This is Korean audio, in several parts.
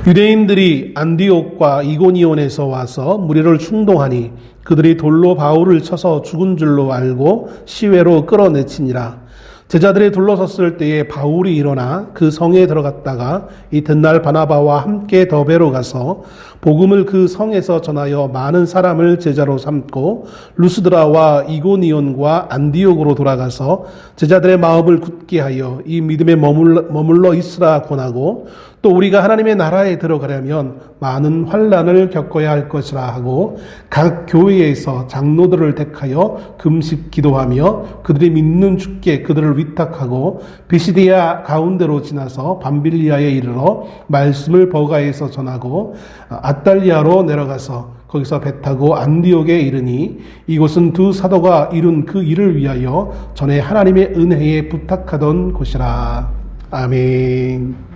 유대인들이 안디옥과 이고니온에서 와서 무리를 충동하니 그들이 돌로 바울을 쳐서 죽은 줄로 알고 시외로 끌어내치니라. 제자들이 둘러섰을 때에 바울이 일어나 그 성에 들어갔다가 이튿날 바나바와 함께 더베로 가서 복음을 그 성에서 전하여 많은 사람을 제자로 삼고 루스드라와 이고니온과 안디옥으로 돌아가서 제자들의 마음을 굳게 하여 이 믿음에 머물러 있으라 권하고 또 우리가 하나님의 나라에 들어가려면 많은 환난을 겪어야 할 것이라 하고 각 교회에서 장로들을 택하여 금식 기도하며 그들이 믿는 주께 그들을 위탁하고 비시디아 가운데로 지나서 밤빌리아에 이르러 말씀을 버가에서 전하고 아달리아로 내려가서 거기서 배 타고 안디옥에 이르니 이곳은 두 사도가 이룬 그 일을 위하여 전에 하나님의 은혜에 부탁하던 곳이라. 아멘.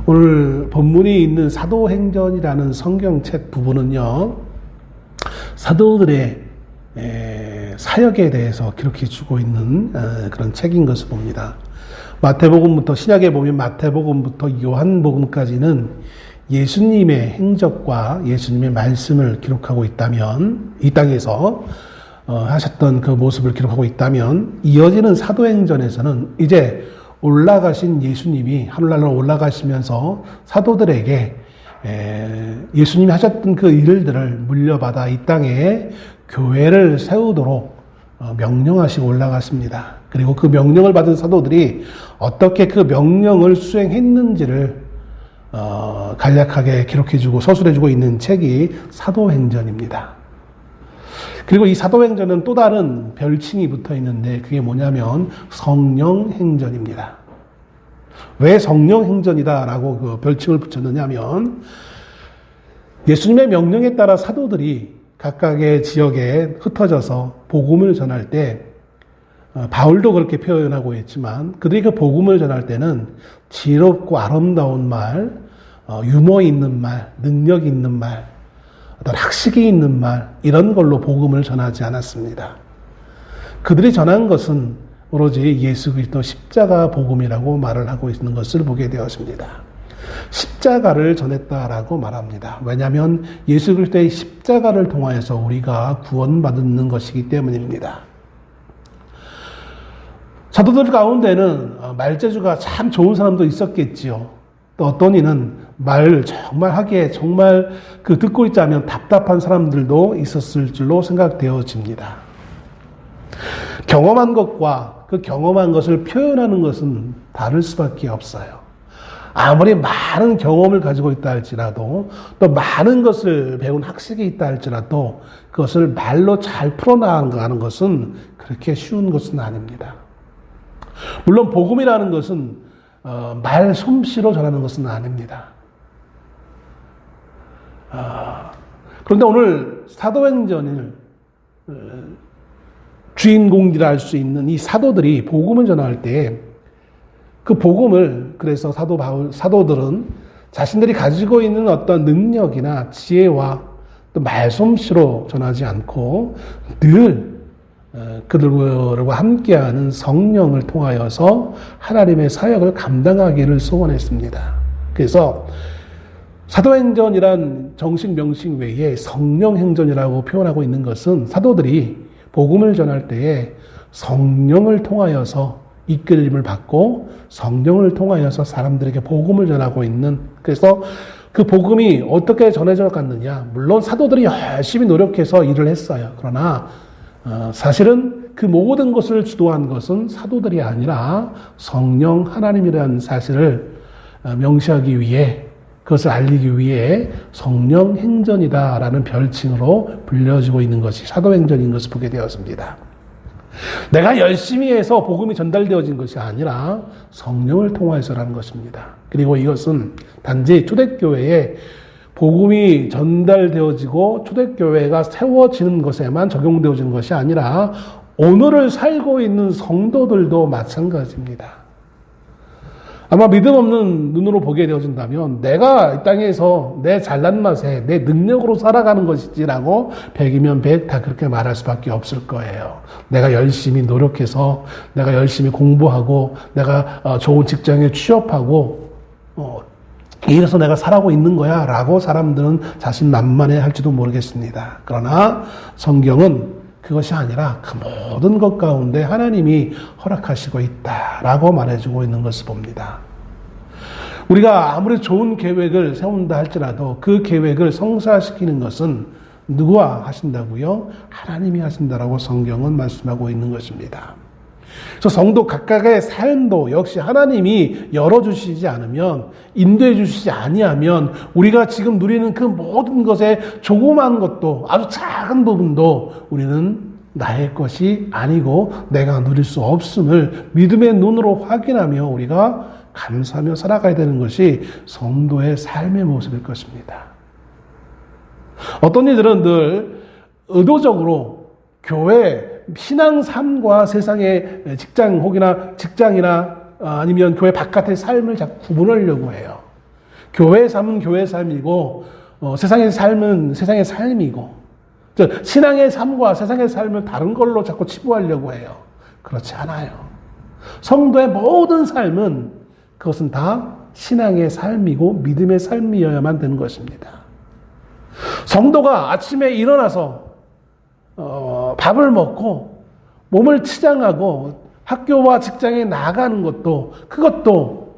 오늘 본문이 있는 사도행전이라는 성경책 부분은요, 사도들의 사역에 대해서 기록해 주고 있는 그런 책인 것을 봅니다. 마태복음부터, 신약에 보면 마태복음부터 요한복음까지는 예수님의 행적과 예수님의 말씀을 기록하고 있다면, 이 땅에서 하셨던 그 모습을 기록하고 있다면, 이어지는 사도행전에서는 이제 올라가신 예수님이 하늘나라로 올라가시면서 사도들에게 예수님이 하셨던 그 일들을 물려받아 이 땅에 교회를 세우도록 명령하시고 올라갔습니다. 그리고 그 명령을 받은 사도들이 어떻게 그 명령을 수행했는지를 간략하게 기록해주고 서술해주고 있는 책이 사도행전입니다. 그리고 이 사도행전은 또 다른 별칭이 붙어 있는데 그게 뭐냐면 성령행전입니다. 왜 성령행전이다라고 그 별칭을 붙였느냐 하면 예수님의 명령에 따라 사도들이 각각의 지역에 흩어져서 복음을 전할 때 바울도 그렇게 표현하고 있지만 그들이 그 복음을 전할 때는 지혜롭고 아름다운 말, 유머 있는 말, 능력 있는 말, 어떤 학식이 있는 말, 이런 걸로 복음을 전하지 않았습니다. 그들이 전한 것은 오로지 예수 그리스도 십자가 복음이라고 말을 하고 있는 것을 보게 되었습니다. 십자가를 전했다라고 말합니다. 왜냐하면 예수 그리스도의 십자가를 통하여서 우리가 구원받는 것이기 때문입니다. 사도들 가운데는 말재주가 참 좋은 사람도 있었겠지요. 또 어떤 이는 말 정말 하기에 정말 그 듣고 있자면 답답한 사람들도 있었을 줄로 생각되어집니다. 경험한 것과 그 경험한 것을 표현하는 것은 다를 수밖에 없어요. 아무리 많은 경험을 가지고 있다 할지라도 또 많은 것을 배운 학식이 있다 할지라도 그것을 말로 잘 풀어나가는 것은 그렇게 쉬운 것은 아닙니다. 물론 복음이라는 것은 말 솜씨로 전하는 것은 아닙니다. 그런데 오늘 사도행전을 주인공이라 할 수 있는 이 사도들이 복음을 전할 때 그 복음을 그래서 사도들은 자신들이 가지고 있는 어떤 능력이나 지혜와 또 말솜씨로 전하지 않고 늘 그들과 함께하는 성령을 통하여서 하나님의 사역을 감당하기를 소원했습니다. 그래서 사도행전이란 정식 명칭 외에 성령행전이라고 표현하고 있는 것은 사도들이 복음을 전할 때에 성령을 통하여서 이끌림을 받고 성령을 통하여서 사람들에게 복음을 전하고 있는, 그래서 그 복음이 어떻게 전해져 갔느냐, 물론 사도들이 열심히 노력해서 일을 했어요. 그러나 사실은 그 모든 것을 주도한 것은 사도들이 아니라 성령 하나님이라는 사실을 명시하기 위해, 그것을 알리기 위해 성령행전이다라는 별칭으로 불려지고 있는 것이 사도행전인 것을 보게 되었습니다. 내가 열심히 해서 복음이 전달되어진 것이 아니라 성령을 통하여서라는 것입니다. 그리고 이것은 단지 초대교회에 복음이 전달되어지고 초대교회가 세워지는 것에만 적용되어진 것이 아니라 오늘을 살고 있는 성도들도 마찬가지입니다. 아마 믿음 없는 눈으로 보게 되어진다면 내가 이 땅에서 내 잘난 맛에 내 능력으로 살아가는 것이지라고 100이면 100 다 그렇게 말할 수밖에 없을 거예요. 내가 열심히 노력해서 내가 열심히 공부하고 내가 좋은 직장에 취업하고 이래서 내가 살아고 있는 거야 라고 사람들은 자신만만해 할지도 모르겠습니다. 그러나 성경은 그것이 아니라 그 모든 것 가운데 하나님이 허락하시고 있다라고 말해주고 있는 것을 봅니다. 우리가 아무리 좋은 계획을 세운다 할지라도 그 계획을 성사시키는 것은 누구와 하신다고요? 하나님이 하신다라고 성경은 말씀하고 있는 것입니다. 그래서 성도 각각의 삶도 역시 하나님이 열어주시지 않으면, 인도해 주시지 아니하면 우리가 지금 누리는 그 모든 것의 조그만 것도, 아주 작은 부분도 우리는 나의 것이 아니고 내가 누릴 수 없음을 믿음의 눈으로 확인하며 우리가 감사하며 살아가야 되는 것이 성도의 삶의 모습일 것입니다. 어떤 이들은 늘 의도적으로 교회, 신앙 삶과 세상의 직장 혹이나 직장이나 아니면 교회 바깥의 삶을 자꾸 구분하려고 해요. 교회의 삶은 교회의 삶이고 세상의 삶은 세상의 삶이고, 즉 신앙의 삶과 세상의 삶을 다른 걸로 자꾸 치부하려고 해요. 그렇지 않아요. 성도의 모든 삶은 그것은 다 신앙의 삶이고 믿음의 삶이어야만 되는 것입니다. 성도가 아침에 일어나서 밥을 먹고 몸을 치장하고 학교와 직장에 나가는 것도, 그것도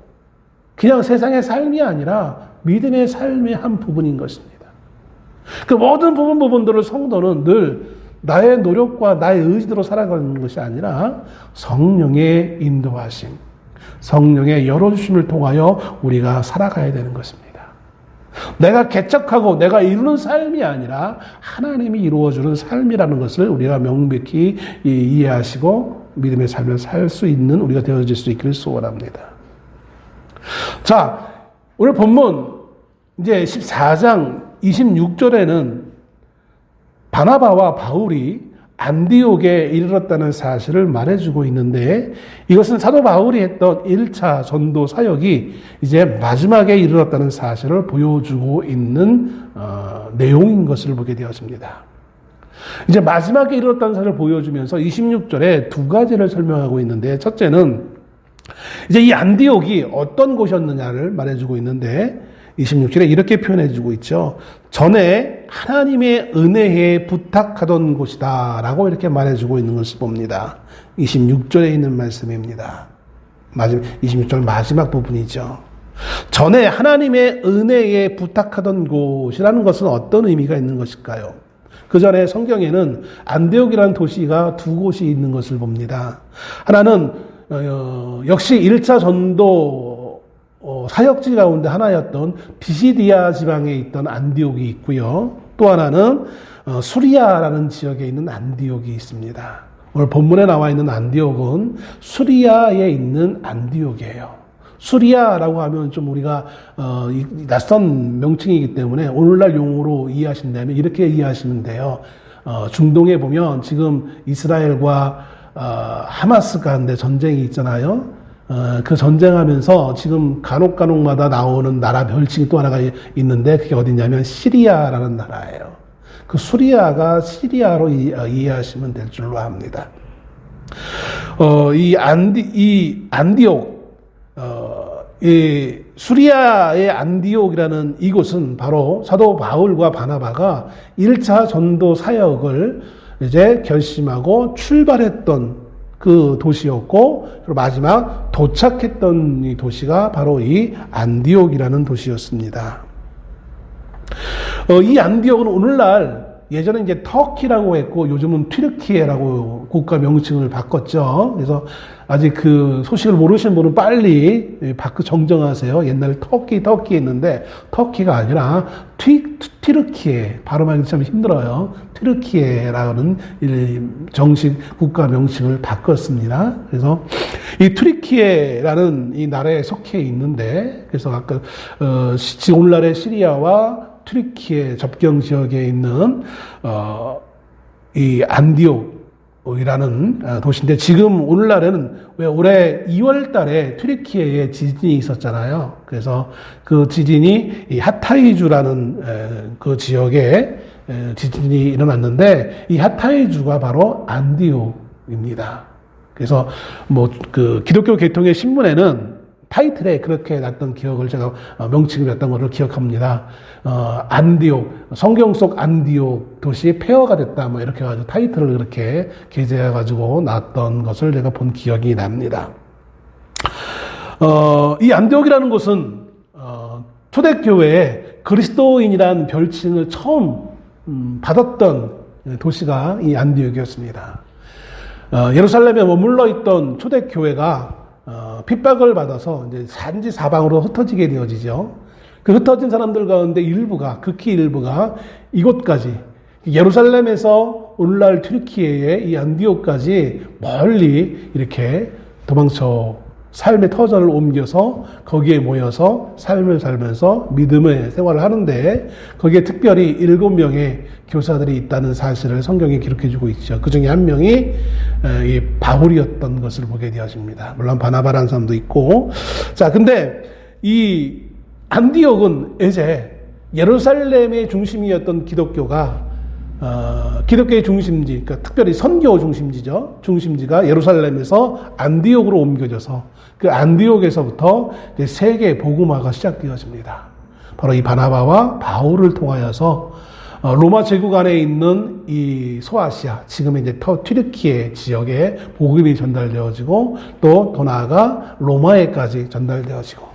그냥 세상의 삶이 아니라 믿음의 삶의 한 부분인 것입니다. 그 모든 부분들을 성도는 늘 나의 노력과 나의 의지대로 살아가는 것이 아니라 성령의 인도하심, 성령의 열어주심을 통하여 우리가 살아가야 되는 것입니다. 내가 개척하고 내가 이루는 삶이 아니라 하나님이 이루어주는 삶이라는 것을 우리가 명백히 이해하시고 믿음의 삶을 살 수 있는 우리가 되어질 수 있기를 소원합니다. 자, 오늘 본문 이제 14장 26절에는 바나바와 바울이 안디옥에 이르렀다는 사실을 말해주고 있는데, 이것은 사도 바울이 했던 1차 전도 사역이 이제 마지막에 이르렀다는 사실을 보여주고 있는 내용인 것을 보게 되었습니다. 이제 마지막에 이르렀다는 사실을 보여주면서 26절에 두 가지를 설명하고 있는데, 첫째는 이제 이 안디옥이 어떤 곳이었느냐를 말해주고 있는데 26절에 이렇게 표현해주고 있죠. 전에 하나님의 은혜에 부탁하던 곳이다 라고 이렇게 말해주고 있는 것을 봅니다. 26절에 있는 말씀입니다. 26절 마지막 부분이죠. 전에 하나님의 은혜에 부탁하던 곳이라는 것은 어떤 의미가 있는 것일까요? 그 전에 성경에는 안디옥이라는 도시가 두 곳이 있는 것을 봅니다. 하나는 역시 1차 전도 사역지 가운데 하나였던 비시디아 지방에 있던 안디옥이 있고요. 또 하나는 수리아라는 지역에 있는 안디옥이 있습니다. 오늘 본문에 나와 있는 안디옥은 수리아에 있는 안디옥이에요. 수리아라고 하면 좀 우리가 낯선 명칭이기 때문에 오늘날 용어로 이해하신다면 이렇게 이해하시면 돼요. 중동에 보면 지금 이스라엘과 하마스 가운데 전쟁이 있잖아요. 그 전쟁하면서 지금 간혹마다 나오는 나라 별칭이 또 하나가 있는데 그게 어디냐면 시리아라는 나라예요. 그 수리아가 시리아로 이해하시면 될 줄로 압니다. 이 안디옥, 이 수리아의 안디옥이라는 이곳은 바로 사도 바울과 바나바가 1차 전도 사역을 이제 결심하고 출발했던 그 도시였고, 그리고 마지막 도착했던 이 도시가 바로 이 안디옥이라는 도시였습니다. 이 안디옥은 오늘날 예전에 이제 터키라고 했고 요즘은 튀르키예라고 국가 명칭을 바꿨죠. 그래서 아직 그 소식을 모르시는 분은 빨리 정정하세요. 옛날에 터키 했는데 터키가 아니라 튀르키예, 발음하기 참 힘들어요. 튀르키예라는 정식 국가 명칭을 바꿨습니다. 그래서 이 튀르키예라는 이 나라에 속해 있는데, 그래서 아까 오늘날의 시리아와 튀르키예 접경 지역에 있는 이 안디옥이라는 도시인데, 지금 오늘날에는 왜 올해 2월 달에 튀르키예에 지진이 있었잖아요. 그래서 그 지진이 이 하타이주라는 그 지역에 지진이 일어났는데, 이 하타이주가 바로 안디옥입니다. 그래서 뭐 그 기독교 계통의 신문에는 타이틀에 그렇게 났던 기억을 제가 명칭이 났던 것을 기억합니다. 안디옥, 성경 속 안디옥 도시 폐허가 됐다. 뭐 이렇게 해가지고 타이틀을 그렇게 게재해가지고 났던 것을 제가 본 기억이 납니다. 이 안디옥이라는 곳은 초대교회에 그리스도인이라는 별칭을 처음 받았던 도시가 이 안디옥이었습니다. 예루살렘에 머물러 있던 초대교회가 핍박을 받아서 이제 산지 사방으로 흩어지게 되어지죠. 그 흩어진 사람들 가운데 일부가, 극히 일부가 이곳까지, 예루살렘에서 오늘날 튀르키예의 이 안디옥까지 멀리 이렇게 도망쳐 삶의 터전을 옮겨서 거기에 모여서 삶을 살면서 믿음의 생활을 하는데, 거기에 특별히 7명의 교사들이 있다는 사실을 성경에 기록해주고 있죠. 그 중에 한 명이 이 바울이었던 것을 보게 되어집니다. 물론 바나바라는 사람도 있고. 자, 근데 이 안디옥은 이제 예루살렘의 중심이었던 기독교가 기독교의 중심지, 그러니까 특별히 선교 중심지죠. 중심지가 예루살렘에서 안디옥으로 옮겨져서 그 안디옥에서부터 이제 세계 복음화가 시작되어집니다. 바로 이 바나바와 바울을 통하여서 로마 제국 안에 있는 이 소아시아, 지금의 이제 튀르키예 지역에 복음이 전달되어지고 또 더 나아가 로마에까지 전달되어지고,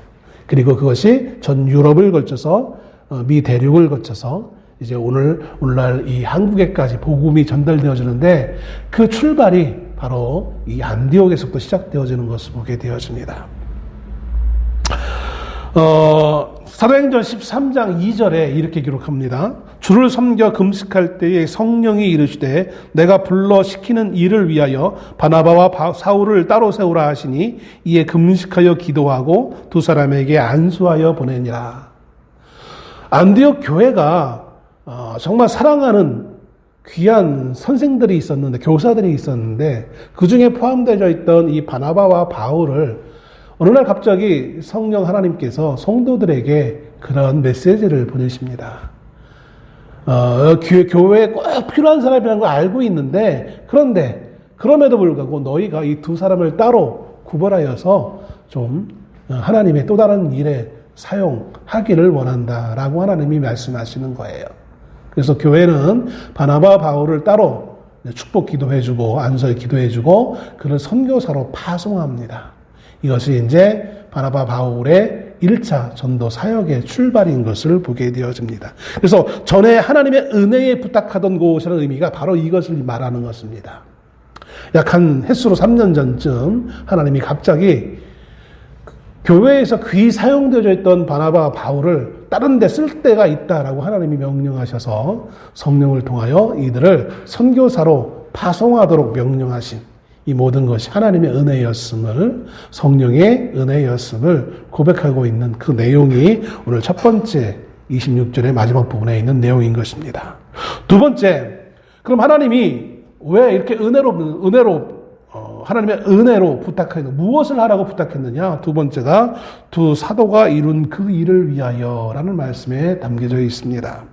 그리고 그것이 전 유럽을 거쳐서 미 대륙을 거쳐서 이제 오늘날 이 한국에까지 복음이 전달되어지는데, 그 출발이 바로 이 안디옥에서부터 시작되어지는 것을 보게 되어집니다. 사도행전 13장 2절에 이렇게 기록합니다. 주를 섬겨 금식할 때에 성령이 이르시되 내가 불러 시키는 일을 위하여 바나바와 사울을 따로 세우라 하시니 이에 금식하여 기도하고 두 사람에게 안수하여 보내니라. 안디옥 교회가 정말 사랑하는 귀한 선생들이 있었는데, 교사들이 있었는데, 그 중에 포함되어 있던 이 바나바와 바울을 어느 날 갑자기 성령 하나님께서 성도들에게 그런 메시지를 보내십니다. 교회에 꼭 필요한 사람이라는 걸 알고 있는데, 그런데 그럼에도 불구하고 너희가 이 두 사람을 따로 구별하여서 좀 하나님의 또 다른 일에 사용하기를 원한다라고 하나님이 말씀하시는 거예요. 그래서 교회는 바나바 바울을 따로 축복 기도해주고 안설 기도해주고 그를 선교사로 파송합니다. 이것이 이제 바나바 바울의 1차 전도 사역의 출발인 것을 보게 되어집니다. 그래서 전에 하나님의 은혜에 부탁하던 곳이라는 의미가 바로 이것을 말하는 것입니다. 약 한 햇수로 3년 전쯤 하나님이 갑자기 교회에서 귀히 사용되어 있던 바나바 바울을 다른 데 쓸 때가 있다라고 하나님이 명령하셔서 성령을 통하여 이들을 선교사로 파송하도록 명령하신 이 모든 것이 하나님의 은혜였음을, 성령의 은혜였음을 고백하고 있는 그 내용이 오늘 첫 번째 26절의 마지막 부분에 있는 내용인 것입니다. 두 번째, 그럼 하나님이 왜 이렇게 하나님의 은혜로 부탁했느냐, 무엇을 하라고 부탁했느냐? 두 번째가 두 사도가 이룬 그 일을 위하여라는 말씀에 담겨져 있습니다.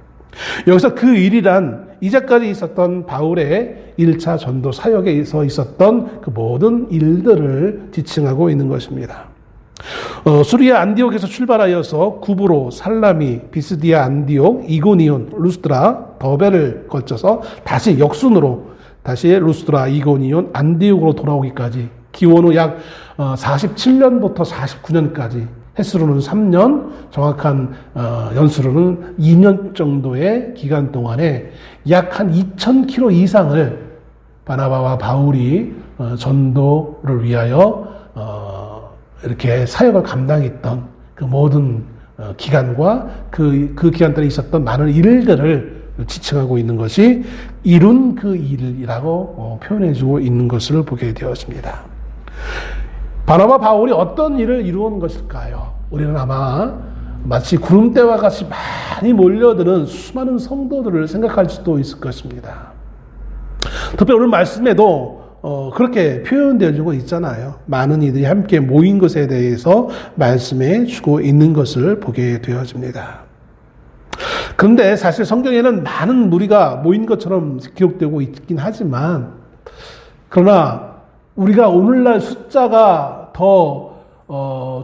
여기서 그 일이란 이제까지 있었던 바울의 1차 전도 사역에서 있었던 그 모든 일들을 지칭하고 있는 것입니다. 수리아 안디옥에서 출발하여서 구브로, 살라미, 비스디아 안디옥, 이고니온, 루스드라, 더베를 거쳐서 다시 역순으로 다시 루스드라, 이고니온, 안디옥으로 돌아오기까지 기원 후 약 47년부터 49년까지, 햇수로는 3년, 정확한 연수로는 2년 정도의 기간 동안에 약 한 2,000km 이상을 바나바와 바울이 전도를 위하여 이렇게 사역을 감당했던 그 모든 기간과 그 기간 동안에 있었던 많은 일들을 지칭하고 있는 것이 이룬 그 일이라고 표현해주고 있는 것을 보게 되었습니다. 바나바 바울이 어떤 일을 이루은 것일까요? 우리는 아마 마치 구름대와 같이 많이 몰려드는 수많은 성도들을 생각할 수도 있을 것입니다. 특히 오늘 말씀에도 그렇게 표현되어지고 있잖아요. 많은 이들이 함께 모인 것에 대해서 말씀해 주고 있는 것을 보게 되어집니다. 그런데 사실 성경에는 많은 무리가 모인 것처럼 기록되고 있긴 하지만, 그러나 우리가 오늘날 숫자가 더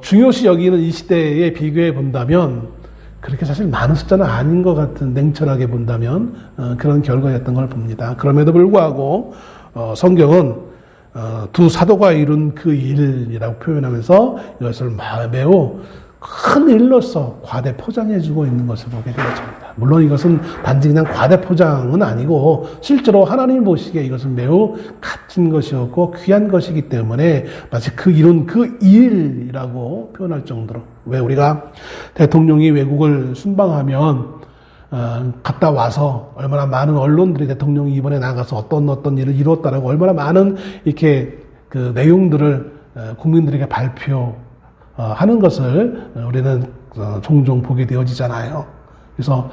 중요시 여기는 이 시대에 비교해 본다면 그렇게 사실 많은 숫자는 아닌 것 같은, 냉철하게 본다면 그런 결과였던 걸 봅니다. 그럼에도 불구하고 성경은 두 사도가 이룬 그 일이라고 표현하면서 이것을 매우 큰 일로서 과대 포장해주고 있는 것을 보게 되어집니다. 물론 이것은 단지 그냥 과대 포장은 아니고 실제로 하나님 보시기에 이것은 매우 값진 것이었고 귀한 것이기 때문에 마치 그 이룬 그 일이라고 표현할 정도로, 왜 우리가 대통령이 외국을 순방하면 갔다 와서 얼마나 많은 언론들이 대통령이 이번에 나가서 어떤 일을 이루었다라고 얼마나 많은 이렇게 그 내용들을 국민들에게 발표하는 것을 우리는 종종 보게 되어지잖아요. 그래서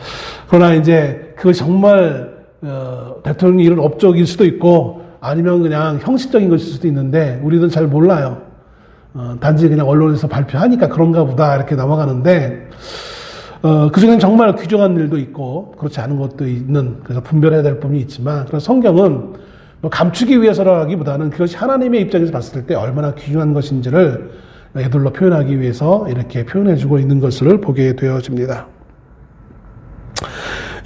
그러나 이제 그것이 정말 대통령이 이런 업적일 수도 있고 아니면 그냥 형식적인 것일 수도 있는데 우리는 잘 몰라요. 단지 그냥 언론에서 발표하니까 그런가 보다 이렇게 넘어가는데 그중엔 정말 귀중한 일도 있고 그렇지 않은 것도 있는, 그래서 분별해야 될 부분이 있지만, 그런 성경은 뭐 감추기 위해서라기보다는 그것이 하나님의 입장에서 봤을 때 얼마나 귀중한 것인지를 애들로 표현하기 위해서 이렇게 표현해주고 있는 것을 보게 되어집니다.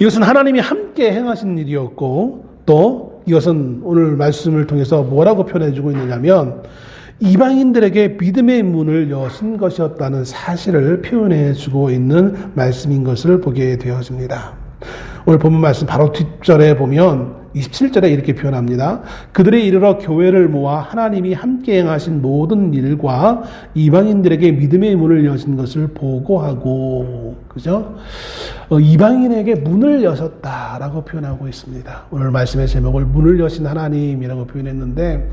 이것은 하나님이 함께 행하신 일이었고, 또 이것은 오늘 말씀을 통해서 뭐라고 표현해주고 있느냐면 이방인들에게 믿음의 문을 여신 것이었다는 사실을 표현해주고 있는 말씀인 것을 보게 되어집니다. 오늘 본문 말씀 바로 뒷절에 보면 27절에 이렇게 표현합니다. 그들이 이르러 교회를 모아 하나님이 함께 행하신 모든 일과 이방인들에게 믿음의 문을 여신 것을 보고하고, 그죠? 이방인에게 문을 여셨다라고 표현하고 있습니다. 오늘 말씀의 제목을 문을 여신 하나님이라고 표현했는데,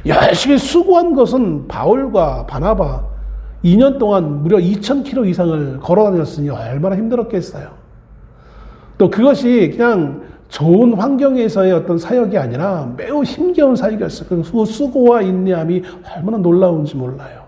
열심히 수고한 것은 바울과 바나바 2년 동안 무려 2,000km 이상을 걸어 다녔으니 얼마나 힘들었겠어요. 또 그것이 그냥 좋은 환경에서의 어떤 사역이 아니라 매우 힘겨운 사역이었어요. 그 수고와 인내함이 얼마나 놀라운지 몰라요.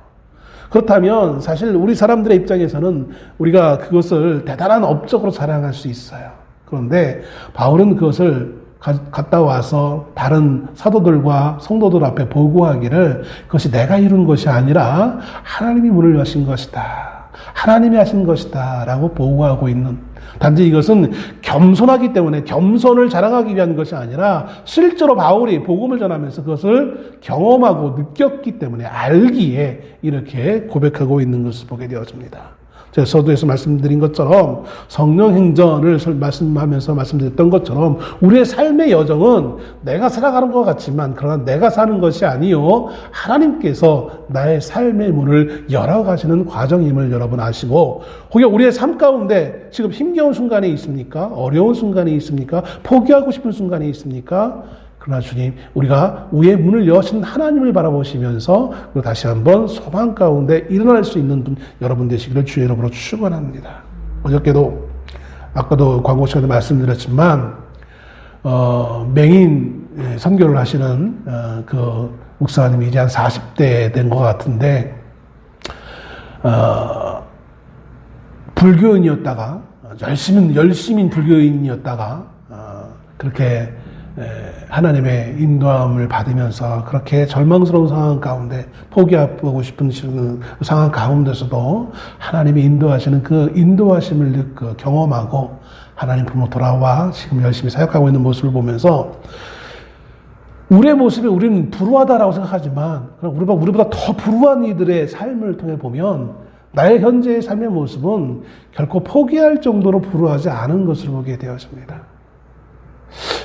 그렇다면 사실 우리 사람들의 입장에서는 우리가 그것을 대단한 업적으로 자랑할 수 있어요. 그런데 바울은 그것을 갔다 와서 다른 사도들과 성도들 앞에 보고하기를 그것이 내가 이룬 것이 아니라 하나님이 문을 여신 것이다, 하나님이 하신 것이다 라고 보고하고 있는, 단지 이것은 겸손하기 때문에 겸손을 자랑하기 위한 것이 아니라 실제로 바울이 복음을 전하면서 그것을 경험하고 느꼈기 때문에 알기에 이렇게 고백하고 있는 것을 보게 되어집니다. 제가 서두에서 말씀드린 것처럼 성령 행전을 말씀하면서 말씀드렸던 것처럼 우리의 삶의 여정은 내가 살아가는 것 같지만 그러나 내가 사는 것이 아니요 하나님께서 나의 삶의 문을 열어가시는 과정임을 여러분 아시고, 혹여 우리의 삶 가운데 지금 힘겨운 순간이 있습니까? 어려운 순간이 있습니까? 포기하고 싶은 순간이 있습니까? 그러나 주님, 우리가 우리의 문을 여신 하나님을 바라보시면서 다시 한번 소망 가운데 일어날 수 있는 분 여러분 되시기를 주의 이름으로 축원합니다. 어저께도 아까도 광고 시간에 말씀드렸지만 맹인 선교를 하시는 그 목사님이 이제 한 40대 된 것 같은데 불교인이었다가 열심인 불교인이었다가 그렇게 하나님의 인도함을 받으면서 그렇게 절망스러운 상황 가운데 포기하고 싶은 상황 가운데서도 하나님이 인도하시는 그 인도하심을 경험하고 하나님 품으로 돌아와 지금 열심히 사역하고 있는 모습을 보면서 우리의 모습에 우리는 불우하다라고 생각하지만 우리보다 더 불우한 이들의 삶을 통해 보면 나의 현재의 삶의 모습은 결코 포기할 정도로 불우하지 않은 것을 보게 되었습니다.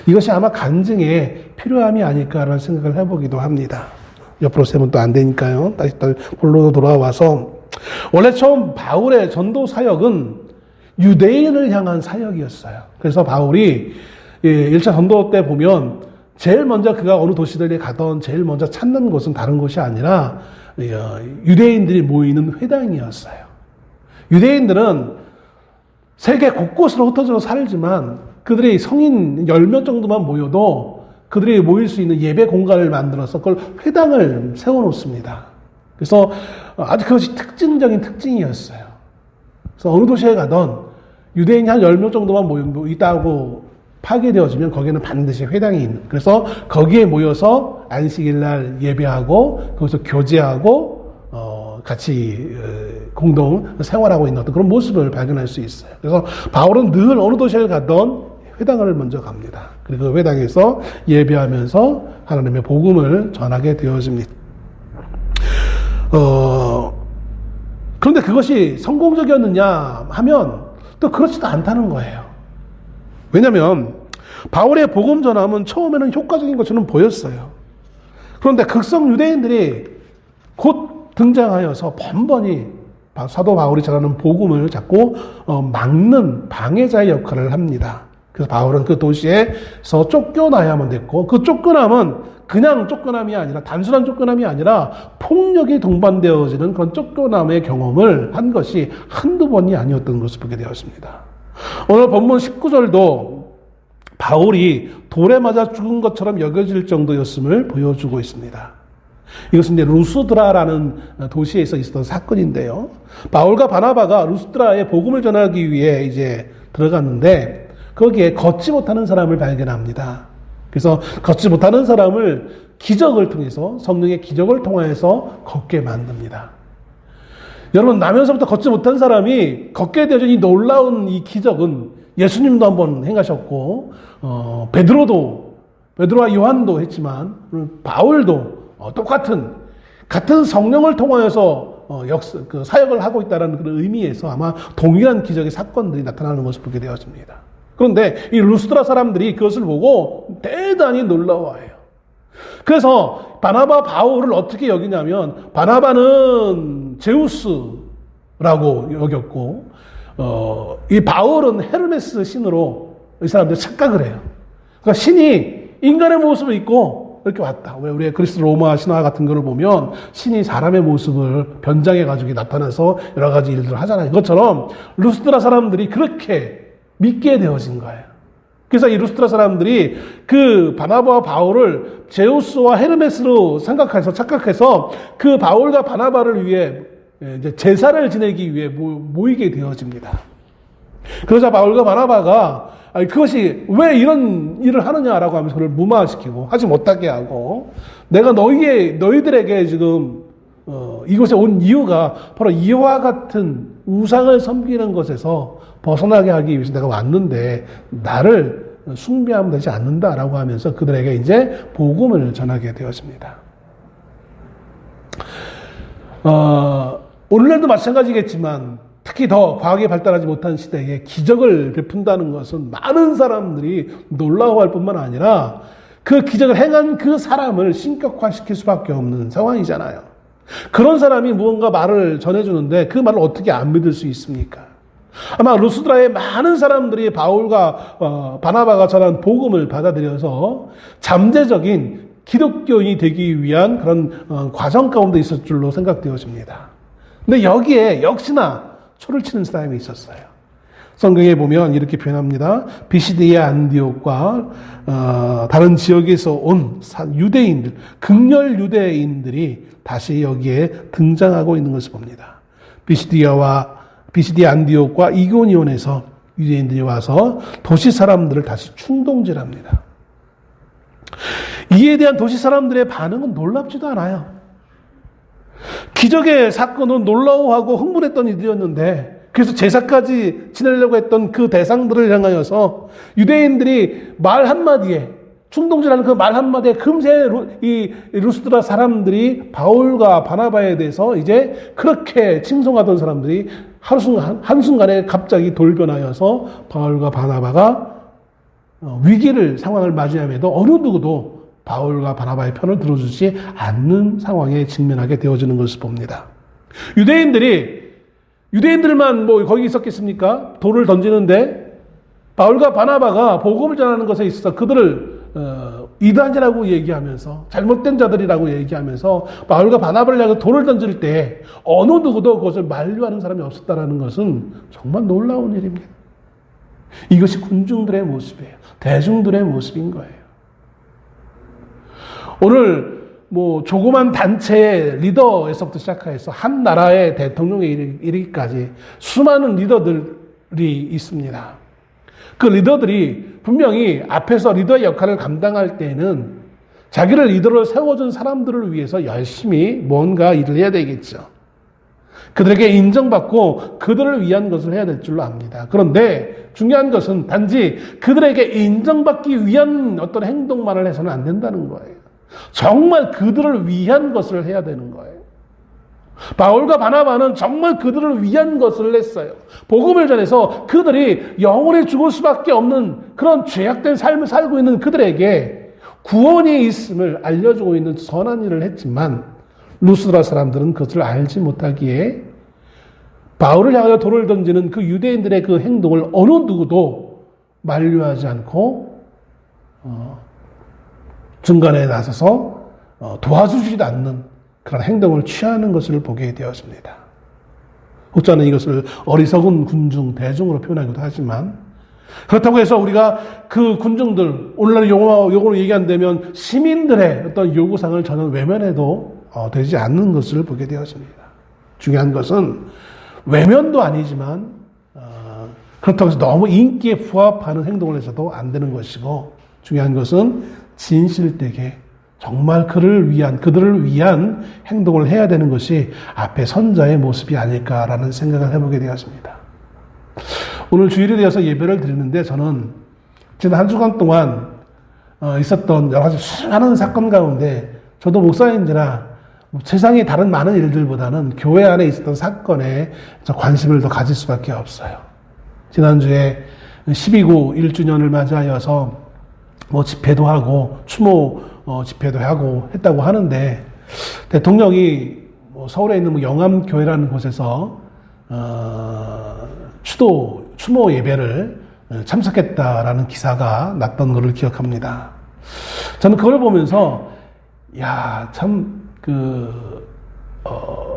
이것이 아마 간증에 필요함이 아닐까라는 생각을 해보기도 합니다. 옆으로 세면 또 안 되니까요. 다시 본론으로 돌아와서, 원래 처음 바울의 전도 사역은 유대인을 향한 사역이었어요. 그래서 바울이 1차 전도 때 보면 제일 먼저 그가 어느 도시들에 가던 제일 먼저 찾는 곳은 다른 곳이 아니라 유대인들이 모이는 회당이었어요. 유대인들은 세계 곳곳으로 흩어져 살지만 그들이 성인 10명 정도만 모여도 그들이 모일 수 있는 예배 공간을 만들어서 그걸 회당을 세워놓습니다. 그래서 아주 그것이 특징적인 특징이었어요. 그래서 어느 도시에 가던 유대인이 한 10명 정도만 있다고 파괴되어지면 거기에는 반드시 회당이 있는, 그래서 거기에 모여서 안식일 날 예배하고 거기서 교제하고 같이 공동 생활하고 있는 어떤 그런 모습을 발견할 수 있어요. 그래서 바울은 늘 어느 도시를 가던 회당을 먼저 갑니다. 그리고 그 회당에서 예배하면서 하나님의 복음을 전하게 되어집니다. 그런데 그것이 성공적이었느냐 하면 또 그렇지도 않다는 거예요. 왜냐하면 바울의 복음 전함은 처음에는 효과적인 것처럼 보였어요. 그런데 극성 유대인들이 곧 등장하여서 번번이 사도 바울이 전하는 복음을 자꾸 막는 방해자의 역할을 합니다. 그래서 바울은 그 도시에서 쫓겨나야만 됐고, 그 쫓겨남은 그냥 쫓겨남이 아니라, 단순한 쫓겨남이 아니라 폭력이 동반되어지는 그런 쫓겨남의 경험을 한 것이 한두 번이 아니었던 것을 보게 되었습니다. 오늘 본문 19절도 바울이 돌에 맞아 죽은 것처럼 여겨질 정도였음을 보여주고 있습니다. 이것은 이제 루스드라라는 도시에서 있었던 사건인데요. 바울과 바나바가 루스드라에 복음을 전하기 위해 이제 들어갔는데 거기에 걷지 못하는 사람을 발견합니다. 그래서 걷지 못하는 사람을 기적을 통해서, 성령의 기적을 통해서 걷게 만듭니다. 여러분, 나면서부터 걷지 못한 사람이 걷게 되어진 이 놀라운 이 기적은 예수님도 한번 행하셨고, 베드로와 요한도 했지만, 바울도 같은 성령을 통하여서 사역을 하고 있다는 그런 의미에서 아마 동일한 기적의 사건들이 나타나는 것을 보게 되었습니다. 그런데 이 루스드라 사람들이 그것을 보고 대단히 놀라워해요. 그래서 바나바 바울을 어떻게 여기냐면, 바나바는 제우스라고 여겼고, 이 바울은 헤르메스 신으로 이 사람들이 착각을 해요. 그러니까 신이 인간의 모습을 입고 이렇게 왔다. 왜 우리의 그리스 로마 신화 같은 거를 보면 신이 사람의 모습을 변장해가지고 나타나서 여러 가지 일들을 하잖아요. 이것처럼 루스드라 사람들이 그렇게 믿게 되어진 거예요. 그래서 이 루스드라 사람들이 그 바나바와 바울을 제우스와 헤르메스로 착각해서 그 바울과 바나바를 위해 이제 제사를 지내기 위해 모이게 되어집니다. 그러자 바울과 바나바가 그것이 왜 이런 일을 하느냐라고 하면서 그를 무마시키고 하지 못하게 하고, 내가 너희들에게 지금 이곳에 온 이유가 바로 이와 같은 우상을 섬기는 것에서 벗어나게 하기 위해서 내가 왔는데 나를 숭배하면 되지 않는다라고 하면서 그들에게 이제 복음을 전하게 되었습니다. 오늘날도 마찬가지겠지만 특히 더 과학이 발달하지 못한 시대에 기적을 베푼다는 것은 많은 사람들이 놀라워할 뿐만 아니라 그 기적을 행한 그 사람을 신격화시킬 수밖에 없는 상황이잖아요. 그런 사람이 무언가 말을 전해주는데 그 말을 어떻게 안 믿을 수 있습니까? 아마 루스드라의 많은 사람들이 바울과 바나바가 전한 복음을 받아들여서 잠재적인 기독교인이 되기 위한 그런 과정 가운데 있을 줄로 생각되어집니다. 근데 여기에 역시나 초를 치는 사람이 있었어요. 성경에 보면 이렇게 표현합니다. 비시디아 안디옥과 다른 지역에서 온 유대인들, 극렬 유대인들이 다시 여기에 등장하고 있는 것을 봅니다. 비시디아 안디옥과 이고니온에서 유대인들이 와서 도시 사람들을 다시 충동질합니다. 이에 대한 도시 사람들의 반응은 놀랍지도 않아요. 기적의 사건은 놀라워하고 흥분했던 일이었는데, 그래서 제사까지 지내려고 했던 그 대상들을 향하여서 유대인들이 말 한마디에, 충동질하는 그 말 한마디에 금세 이 루스드라 사람들이 바울과 바나바에 대해서 이제 그렇게 칭송하던 사람들이 한순간에 갑자기 돌변하여서 바울과 바나바가 상황을 맞이함에도 어느 누구도 바울과 바나바의 편을 들어주지 않는 상황에 직면하게 되어지는 것을 봅니다. 유대인들만 거기 있었겠습니까? 돌을 던지는데 바울과 바나바가 복음을 전하는 것에 있어서 그들을 이단이라고 얘기하면서 잘못된 자들이라고 얘기하면서 바울과 바나바를 향해 돌을 던질 때 어느 누구도 그것을 만류하는 사람이 없었다는 것은 정말 놀라운 일입니다. 이것이 군중들의 모습이에요. 대중들의 모습인 거예요. 오늘 조그만 단체의 리더에서부터 시작해서 한 나라의 대통령에 이르기까지 수많은 리더들이 있습니다. 그 리더들이 분명히 앞에서 리더의 역할을 감당할 때는 자기를 리더로 세워준 사람들을 위해서 열심히 뭔가 일을 해야 되겠죠. 그들에게 인정받고 그들을 위한 것을 해야 될 줄로 압니다. 그런데 중요한 것은 단지 그들에게 인정받기 위한 어떤 행동만을 해서는 안 된다는 거예요. 정말 그들을 위한 것을 해야 되는 거예요. 바울과 바나바는 정말 그들을 위한 것을 했어요. 복음을 전해서 그들이 영원히 죽을 수밖에 없는 그런 죄악된 삶을 살고 있는 그들에게 구원이 있음을 알려주고 있는 선한 일을 했지만 루스드라 사람들은 그것을 알지 못하기에 바울을 향하여 돌을 던지는 그 유대인들의 그 행동을 어느 누구도 만류하지 않고 중간에 나서서 도와주지도 않는 그런 행동을 취하는 것을 보게 되었습니다. 혹자는 이것을 어리석은 군중, 대중으로 표현하기도 하지만 그렇다고 해서 우리가 그 군중들, 오늘날 용어로 얘기한다면 시민들의 어떤 요구사항을 저는 외면해도 되지 않는 것을 보게 되었습니다. 중요한 것은 외면도 아니지만 그렇다고 해서 너무 인기에 부합하는 행동을 해서도 안 되는 것이고 중요한 것은 진실되게 정말 그들을 위한 행동을 해야 되는 것이 앞에 선자의 모습이 아닐까라는 생각을 해보게 되었습니다. 오늘 주일에 대해서 예배를 드리는데 저는 지난 한 주간 동안 있었던 여러 가지 수많은 사건 가운데 저도 목사인지라 세상의 다른 많은 일들보다는 교회 안에 있었던 사건에 관심을 더 가질 수밖에 없어요. 지난주에 12구 1주년을 맞이하여서 집회도 하고 추모 집회도 하고 했다고 하는데 대통령이 서울에 있는 영암교회라는 곳에서 추모 예배를 참석했다라는 기사가 났던 것을 기억합니다. 저는 그걸 보면서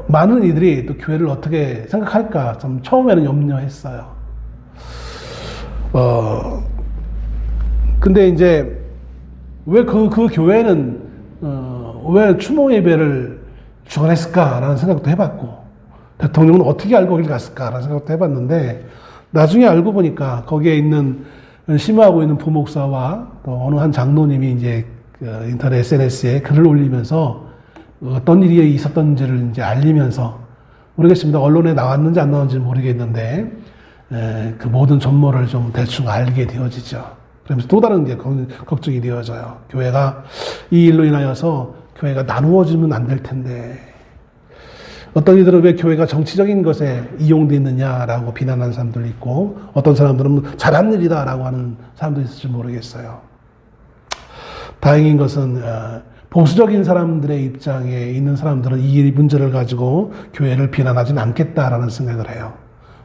많은 이들이 또 교회를 어떻게 생각할까 좀 처음에는 염려했어요. 근데 이제 왜 그 교회는 왜 추모 예배를 주관했을까라는 생각도 해봤고 대통령은 어떻게 알고 거길 갔을까라는 생각도 해봤는데 나중에 알고 보니까 거기에 있는 심호하고 있는 부목사와 또 어느 한 장로님이 이제 인터넷 SNS에 글을 올리면서 어떤 일이 있었던지를 이제 알리면서 모르겠습니다. 언론에 나왔는지 안 나왔는지 모르겠는데 그 모든 전모를 좀 대충 알게 되어지죠. 그러면서 또 다른 이제 걱정이 되어져요. 교회가 이 일로 인하여서 교회가 나누어지면 안 될 텐데 어떤 이들은 왜 교회가 정치적인 것에 이용되느냐라고 비난하는 사람들도 있고 어떤 사람들은 잘한 일이다라고 하는 사람도 있을지 모르겠어요. 다행인 것은 보수적인 사람들의 입장에 있는 사람들은 이 문제를 가지고 교회를 비난하지는 않겠다라는 생각을 해요.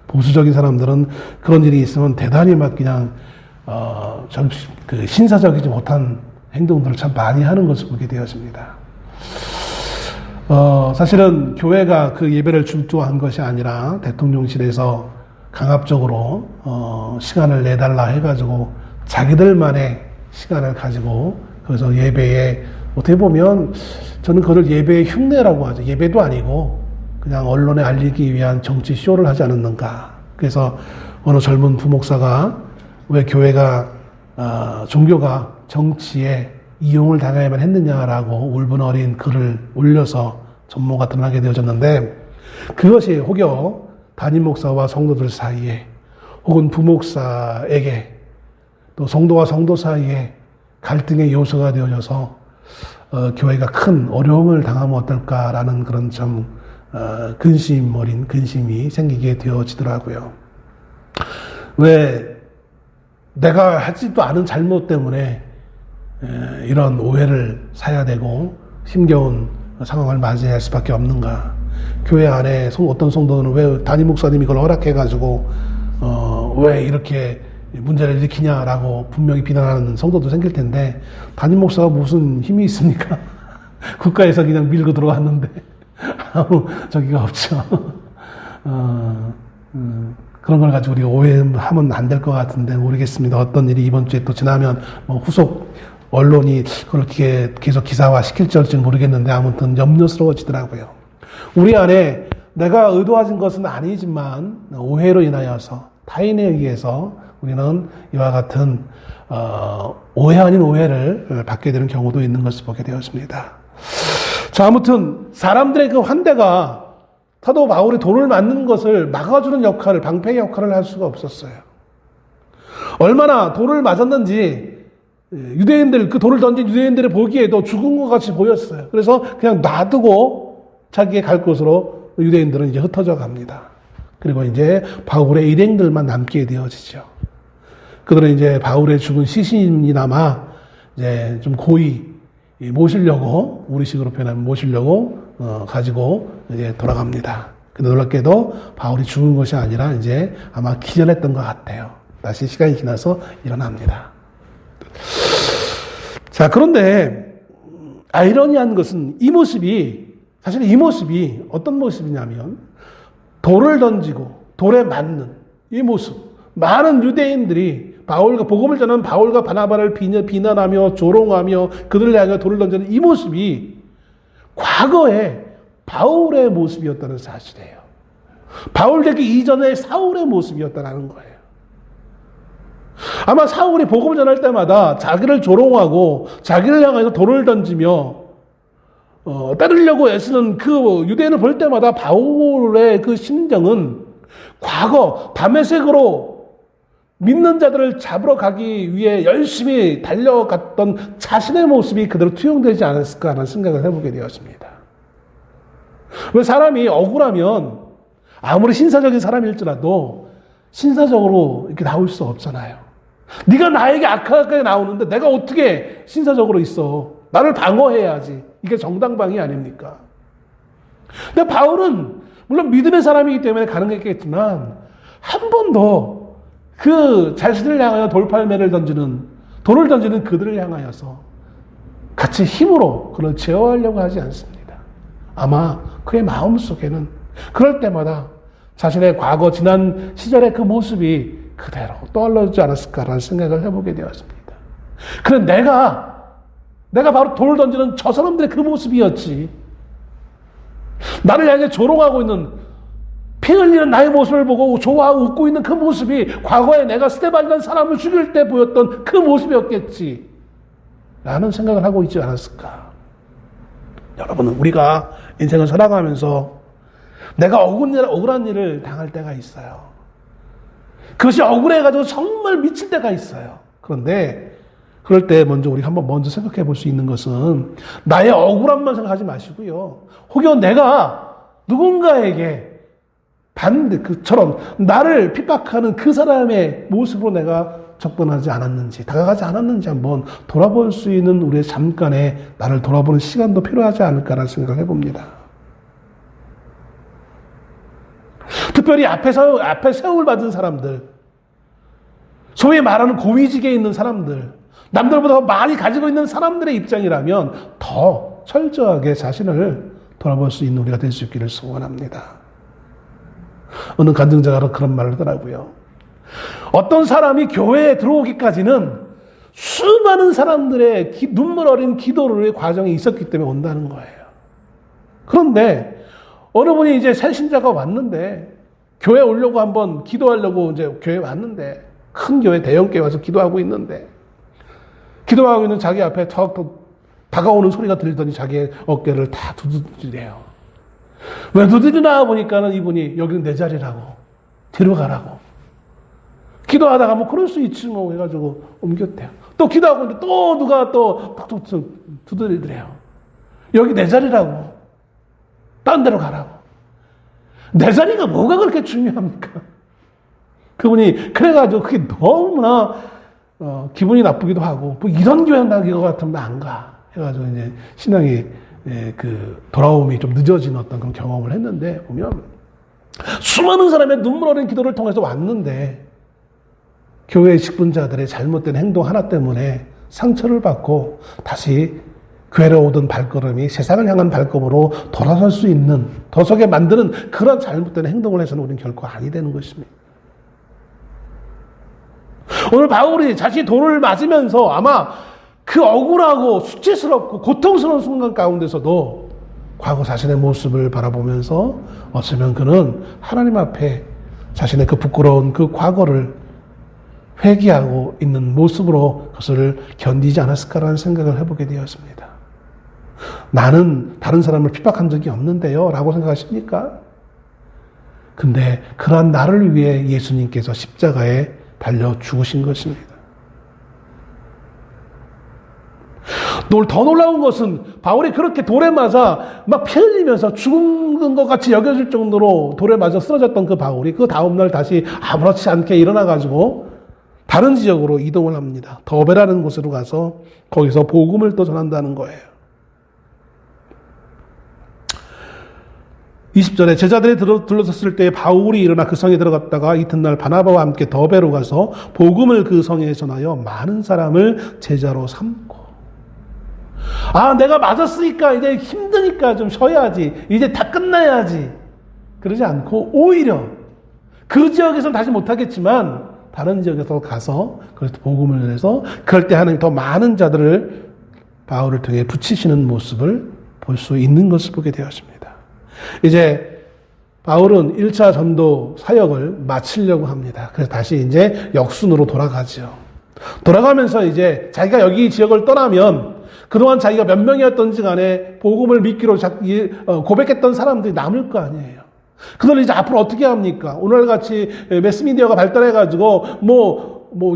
보수적인 사람들은 그런 일이 있으면 대단히 막 그냥 좀 신사적이지 못한 행동들을 참 많이 하는 것을 보게 되었습니다. 사실은 교회가 그 예배를 주도한 것이 아니라 대통령실에서 강압적으로 시간을 내달라 해가지고 자기들만의 시간을 가지고 그래서 예배에 어떻게 보면 저는 그걸 예배의 흉내라고 하죠. 예배도 아니고 그냥 언론에 알리기 위한 정치 쇼를 하지 않았는가. 그래서 어느 젊은 부목사가 왜 교회가 종교가 정치에 이용을 당해야만 했느냐라고 울분 어린 글을 올려서 전모가 드러나게 되어졌는데 그것이 혹여 담임 목사와 성도들 사이에 혹은 부목사에게 또 성도와 성도 사이에 갈등의 요소가 되어져서 교회가 큰 어려움을 당하면 어떨까라는 그런 좀 근심 어린 근심이 생기게 되어지더라고요. 왜 내가 하지도 않은 잘못 때문에 이런 오해를 사야 되고 힘겨운 상황을 맞이할 수밖에 없는가. 교회 안에 어떤 성도는 왜 담임 목사님이 그걸 허락해가지고 왜 이렇게 문제를 일으키냐라고 분명히 비난하는 성도도 생길 텐데 담임 목사가 무슨 힘이 있습니까? 국가에서 그냥 밀고 들어왔는데 아무 저기가 없죠. 그런 걸 가지고 우리가 오해하면 안 될 것 같은데 모르겠습니다. 어떤 일이 이번 주에 또 지나면 후속 언론이 그걸 계속 기사화 시킬지는 모르겠는데 아무튼 염려스러워지더라고요. 우리 안에 내가 의도하신 것은 아니지만 오해로 인하여서 타인에 의해서 우리는 이와 같은 오해 아닌 오해를 받게 되는 경우도 있는 것을 보게 되었습니다. 자, 아무튼 사람들의 그 환대가 사도 바울이 돌을 맞는 것을 막아주는 역할을, 방패의 역할을 할 수가 없었어요. 얼마나 돌을 맞았는지 유대인들, 그 돌을 던진 유대인들이 보기에도 죽은 것 같이 보였어요. 그래서 그냥 놔두고 자기의 갈 곳으로 유대인들은 이제 흩어져 갑니다. 그리고 이제 바울의 일행들만 남게 되어지죠. 그들은 이제 바울의 죽은 시신이나마 이제 좀 고이 모시려고, 우리식으로 표현하면 모시려고 가지고 이제 돌아갑니다. 근데 놀랍게도 바울이 죽은 것이 아니라 이제 아마 기절했던 것 같아요. 다시 시간이 지나서 일어납니다. 자, 그런데 아이러니한 것은 사실 이 모습이 어떤 모습이냐면 돌을 던지고 돌에 맞는 이 모습. 많은 유대인들이 복음을 전하는 바울과 바나바를 비난하며 조롱하며 그들을 향해 돌을 던지는 이 모습이 과거에 바울의 모습이었다는 사실이에요. 바울 되기 이전의 사울의 모습이었다는 거예요. 아마 사울이 복음을 전할 때마다 자기를 조롱하고 자기를 향해서 돌을 던지며 때리려고 애쓰는 그 유대인을 볼 때마다 바울의 그 심정은 과거 다메섹으로 믿는 자들을 잡으러 가기 위해 열심히 달려갔던 자신의 모습이 그대로 투영되지 않았을까 하는 생각을 해보게 되었습니다. 왜 사람이 억울하면 아무리 신사적인 사람일지라도 신사적으로 이렇게 나올 수 없잖아요. 네가 나에게 악하게 나오는데 내가 어떻게 신사적으로 있어? 나를 방어해야지. 이게 정당방위 아닙니까? 근데 바울은 물론 믿음의 사람이기 때문에 가능했겠지만 한 번도 그 자신을 향하여 돌팔매를 돌을 던지는 그들을 향하여서 같이 힘으로 그를 제어하려고 하지 않습니다. 아마 그의 마음속에는 그럴 때마다 자신의 과거 지난 시절의 그 모습이 그대로 떠올라오지 않았을까라는 생각을 해보게 되었습니다. 그래 내가 바로 돌을 던지는 저 사람들의 그 모습이었지. 나를 향해 조롱하고 있는 피 흘리는 나의 모습을 보고 좋아하고 웃고 있는 그 모습이 과거에 내가 스데반이라는 사람을 죽일 때 보였던 그 모습이었겠지 라는 생각을 하고 있지 않았을까. 여러분은 우리가 인생을 살아가면서 내가 억울한 일을 당할 때가 있어요. 그것이 억울해가지고 정말 미칠 때가 있어요. 그런데 그럴 때 우리 한번 생각해 볼 수 있는 것은 나의 억울함만 생각하지 마시고요. 혹여 내가 누군가에게 그처럼 나를 핍박하는 그 사람의 모습으로 내가 접근하지 않았는지, 다가가지 않았는지 한번 돌아볼 수 있는 우리의 잠깐의 나를 돌아보는 시간도 필요하지 않을까라는 생각을 해봅니다. 특별히 앞에 세움을 받은 사람들, 소위 말하는 고위직에 있는 사람들, 남들보다 더 많이 가지고 있는 사람들의 입장이라면 더 철저하게 자신을 돌아볼 수 있는 우리가 될 수 있기를 소원합니다. 어느 간증자가 그런 말을 하더라고요. 어떤 사람이 교회에 들어오기까지는 수많은 사람들의 눈물 어린 기도의 과정이 있었기 때문에 온다는 거예요. 그런데 어느 분이 이제 새 신자가 왔는데 교회에 오려고 한번 기도하려고 이제 교회에 왔는데 큰 교회 대형 교회 와서 기도하고 있는데 기도하고 있는 자기 앞에 다가오는 소리가 들리더니 자기의 어깨를 다 두드리래요. 왜 두드리나 보니까는 이분이 여기는 내 자리라고 뒤로 가라고 기도하다가 그럴 수 있지 해가지고 옮겼대요. 또 기도하고 있는데 또 누가 또 두드리더래요. 여기 내 자리라고 딴 데로 가라고. 내 자리가 뭐가 그렇게 중요합니까? 그분이 그래가지고 그게 너무나 기분이 나쁘기도 하고 이런 교회 나기가 같으면 안 가 해가지고 이제 신앙이 돌아옴이 좀 늦어진 어떤 그런 경험을 했는데 보면 수많은 사람의 눈물 어린 기도를 통해서 왔는데 교회의 직분자들의 잘못된 행동 하나 때문에 상처를 받고 다시 교회로 오던 발걸음이 세상을 향한 발걸음으로 돌아설 수 있는 더서게 만드는 그런 잘못된 행동을 해서는 우리는 결코 아니 되는 것입니다. 오늘 바울이 자신이 돌을 맞으면서 아마 그 억울하고 수치스럽고 고통스러운 순간 가운데서도 과거 자신의 모습을 바라보면서 어쩌면 그는 하나님 앞에 자신의 그 부끄러운 그 과거를 회개하고 있는 모습으로 그것을 견디지 않았을까라는 생각을 해보게 되었습니다. 나는 다른 사람을 핍박한 적이 없는데요 라고 생각하십니까? 근데 그러한 나를 위해 예수님께서 십자가에 달려 죽으신 것입니다. 더 놀라운 것은 바울이 그렇게 돌에 맞아 막 피 흘리면서 죽은 것 같이 여겨질 정도로 돌에 맞아 쓰러졌던 그 바울이 그 다음날 다시 아무렇지 않게 일어나가지고 다른 지역으로 이동을 합니다. 더베라는 곳으로 가서 거기서 복음을 또 전한다는 거예요. 20절에 제자들이 둘러섰을 때 바울이 일어나 그 성에 들어갔다가 이튿날 바나바와 함께 더베로 가서 복음을 그 성에 전하여 많은 사람을 제자로 삼고, 내가 맞았으니까 이제 힘드니까 좀 쉬어야지, 이제 다 끝나야지, 그러지 않고 오히려 그 지역에서는 다시 못하겠지만 다른 지역에서 가서 그래서 복음을 해서 그럴 때 하나님 더 많은 자들을 바울을 통해 붙이시는 모습을 볼 수 있는 것을 보게 되었습니다. 이제 바울은 1차 전도 사역을 마치려고 합니다. 그래서 다시 이제 역순으로 돌아가죠. 돌아가면서 이제 자기가 여기 지역을 떠나면 그동안 자기가 몇 명이었던지 간에 복음을 믿기로 고백했던 사람들이 남을 거 아니에요. 그들을 이제 앞으로 어떻게 합니까? 오늘같이 매스미디어가 발달해가지고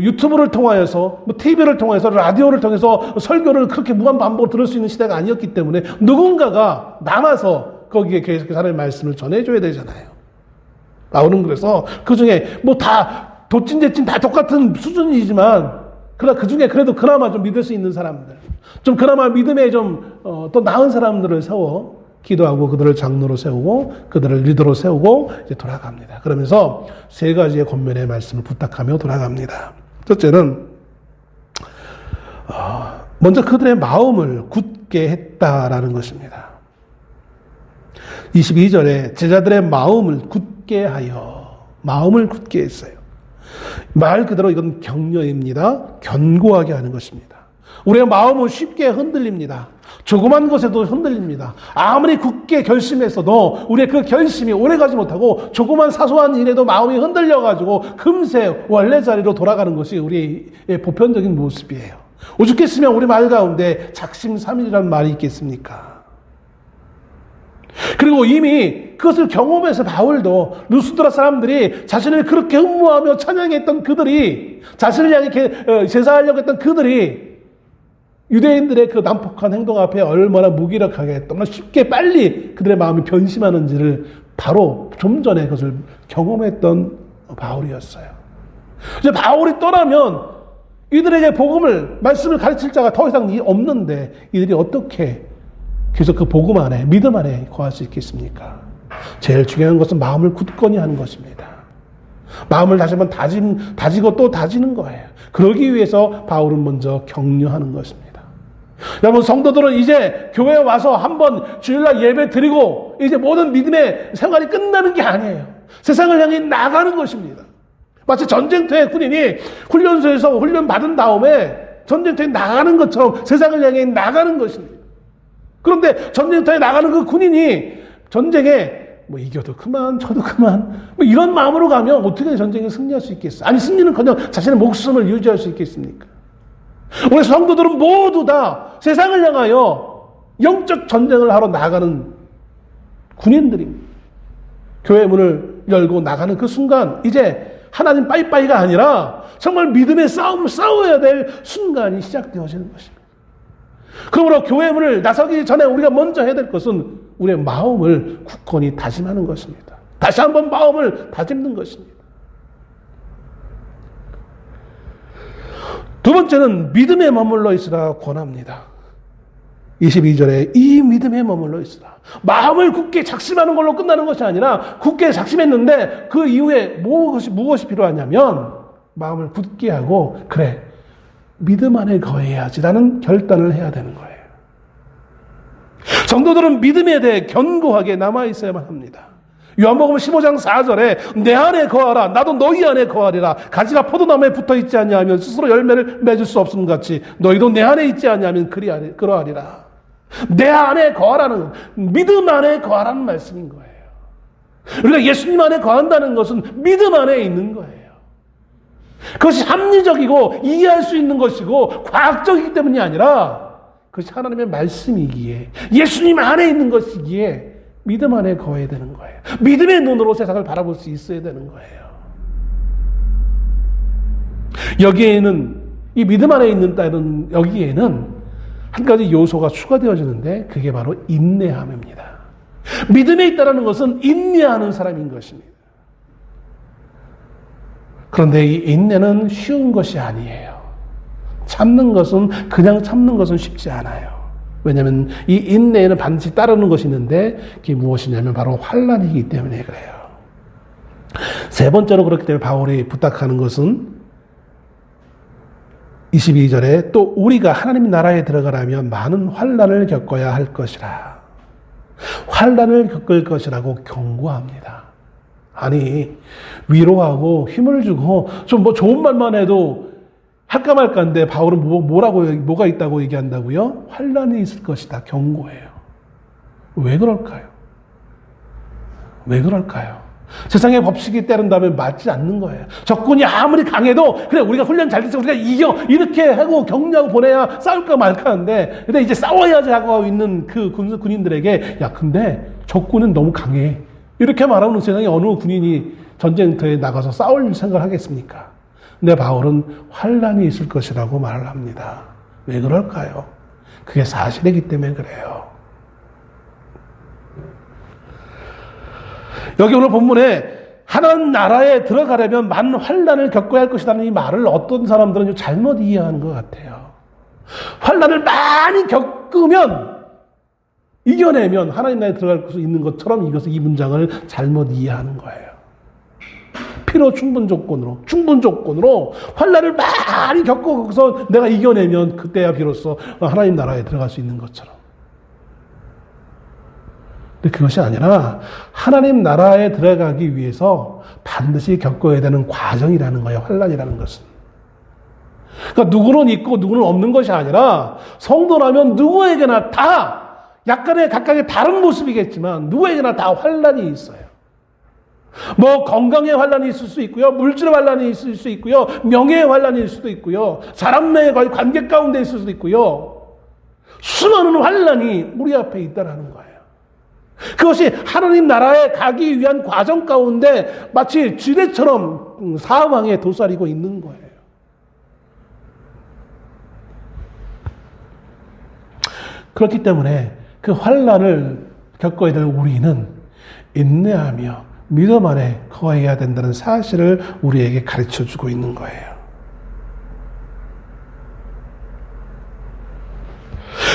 유튜브를 통하여서, TV를 통해서, 라디오를 통해서 설교를 그렇게 무한반복으로 들을 수 있는 시대가 아니었기 때문에 누군가가 남아서 거기에 계속해서 하나님의 말씀을 전해줘야 되잖아요. 바울은 그래서 그 중에 다 도찐제찐 다 똑같은 수준이지만 그러나 그 중에 그래도 그나마 좀 믿을 수 있는 사람들, 좀 그나마 믿음에 더 나은 사람들을 세워 기도하고 그들을 장로로 세우고 그들을 리더로 세우고 이제 돌아갑니다. 그러면서 세 가지의 권면의 말씀을 부탁하며 돌아갑니다. 첫째는 먼저 그들의 마음을 굳게 했다라는 것입니다. 22절에 제자들의 마음을 굳게 하여, 마음을 굳게 했어요. 말 그대로 이건 격려입니다. 견고하게 하는 것입니다. 우리의 마음은 쉽게 흔들립니다. 조그만 것에도 흔들립니다. 아무리 굳게 결심했어도 우리의 그 결심이 오래가지 못하고 조그만 사소한 일에도 마음이 흔들려가지고 금세 원래 자리로 돌아가는 것이 우리의 보편적인 모습이에요. 오죽했으면 우리 말 가운데 작심삼일이라는 말이 있겠습니까? 그리고 이미 그것을 경험해서 바울도 루스드라 사람들이 자신을 그렇게 흠모하며 찬양했던 그들이, 자신을 향해 제사하려고 했던 그들이 유대인들의 그 난폭한 행동 앞에 얼마나 무기력하게 얼마나 쉽게 빨리 그들의 마음이 변심하는지를 바로 좀 전에 그것을 경험했던 바울이었어요. 이제 바울이 떠나면 이들에게 말씀을 가르칠 자가 더 이상 없는데 이들이 어떻게 계속 그 복음 안에, 믿음 안에 거할 수 있겠습니까? 제일 중요한 것은 마음을 굳건히 하는 것입니다. 마음을 다시 한번 다지고 또 다지는 거예요. 그러기 위해서 바울은 먼저 격려하는 것입니다. 여러분, 성도들은 이제 교회에 와서 한번 주일날 예배 드리고 이제 모든 믿음의 생활이 끝나는 게 아니에요. 세상을 향해 나가는 것입니다. 마치 전쟁터의 군인이 훈련소에서 훈련 받은 다음에 전쟁터에 나가는 것처럼 세상을 향해 나가는 것입니다. 그런데 전쟁터에 나가는 그 군인이 전쟁에 이겨도 그만, 저도 그만, 이런 마음으로 가면 어떻게 전쟁에 승리할 수 있겠어요? 아니, 승리는커녕 자신의 목숨을 유지할 수 있겠습니까? 우리 성도들은 모두 다 세상을 향하여 영적 전쟁을 하러 나가는 군인들입니다. 교회 문을 열고 나가는 그 순간 이제 하나님 빠이빠이가 아니라 정말 믿음의 싸움을 싸워야 될 순간이 시작되어지는 것입니다. 그러므로 교회 문을 나서기 전에 우리가 먼저 해야 될 것은 우리의 마음을 굳건히 다짐하는 것입니다. 다시 한번 마음을 다짐는 것입니다. 두 번째는 믿음에 머물러 있으라 권합니다. 22절에 이 믿음에 머물러 있으라. 마음을 굳게 작심하는 걸로 끝나는 것이 아니라 굳게 작심했는데 그 이후에 무엇이 필요하냐면 마음을 굳게 하고 그래, 믿음 안에 거해야지라는 결단을 해야 되는 거예요. 성도들은 믿음에 대해 견고하게 남아있어야만 합니다. 요한복음 15장 4절에 내 안에 거하라, 나도 너희 안에 거하리라. 가지가 포도나무에 붙어있지 아니하면 스스로 열매를 맺을 수 없음 같이 너희도 내 안에 있지 아니하면 그러하리라. 내 안에 거하라는, 믿음 안에 거하라는 말씀인 거예요. 우리가 예수님 안에 거한다는 것은 믿음 안에 있는 거예요. 그것이 합리적이고 이해할 수 있는 것이고 과학적이기 때문이 아니라 그것이 하나님의 말씀이기에 예수님 안에 있는 것이기에 믿음 안에 거해야 되는 거예요. 믿음의 눈으로 세상을 바라볼 수 있어야 되는 거예요. 여기에는, 이 믿음 안에 있는 여기에는 한 가지 요소가 추가되어지는데 그게 바로 인내함입니다. 믿음에 있다는 것은 인내하는 사람인 것입니다. 그런데 이 인내는 쉬운 것이 아니에요. 그냥 참는 것은 쉽지 않아요. 왜냐하면 이 인내에는 반드시 따르는 것이 있는데 그게 무엇이냐면 바로 환난이기 때문에 그래요. 세 번째로 그렇기 때문에 바울이 부탁하는 것은 22절에 또 우리가 하나님 나라에 들어가려면 많은 환난을 겪어야 할 것이라. 환난을 겪을 것이라고 경고합니다. 아니, 위로하고 힘을 주고 좀 좋은 말만 해도 할까 말까인데 바울은 뭐가 있다고 얘기한다고요? 환난이 있을 것이다. 경고해요. 왜 그럴까요? 왜 그럴까요? 세상의 법칙이 따른다면 맞지 않는 거예요. 적군이 아무리 강해도 그래 우리가 훈련 잘 돼서 우리가 이겨 이렇게 하고 격려하고 보내야 싸울까 말까 하는데 근데 이제 싸워야지 하고 있는 그 군인들에게 야 근데 적군은 너무 강해 이렇게 말하는 세상에 어느 군인이 전쟁터에 나가서 싸울 생각을 하겠습니까? 근데 바울은 환난이 있을 것이라고 말을 합니다. 왜 그럴까요? 그게 사실이기 때문에 그래요. 여기 오늘 본문에 하나님 나라에 들어가려면 많은 환난을 겪어야 할 것이라는 이 말을 어떤 사람들은 잘못 이해하는 것 같아요. 환난을 많이 겪으면 이겨내면 하나님 나라에 들어갈 수 있는 것처럼 이 문장을 잘못 이해하는 거예요. 필요 충분 조건으로 환난을 많이 겪고 거기서 내가 이겨내면 그때야 비로소 하나님 나라에 들어갈 수 있는 것처럼. 근데 그것이 아니라 하나님 나라에 들어가기 위해서 반드시 겪어야 되는 과정이라는 거예요. 환난이라는 것은. 그러니까 누구는 있고 누구는 없는 것이 아니라 성도라면 누구에게나 다 약간의 각각의 다른 모습이겠지만 누구에게나 다 환난이 있어요. 뭐 건강의 환난이 있을 수 있고요. 물질의 환난이 있을 수 있고요. 명예의 환난이 있을 수도 있고요. 사람의 관계 가운데 있을 수도 있고요. 수많은 환난이 우리 앞에 있다라는 거예요. 그것이 하나님 나라에 가기 위한 과정 가운데 마치 지뢰처럼 사방에 도사리고 있는 거예요. 그렇기 때문에 그 환난을 겪어야 될 우리는 인내하며 믿음 안에 거해야 된다는 사실을 우리에게 가르쳐주고 있는 거예요.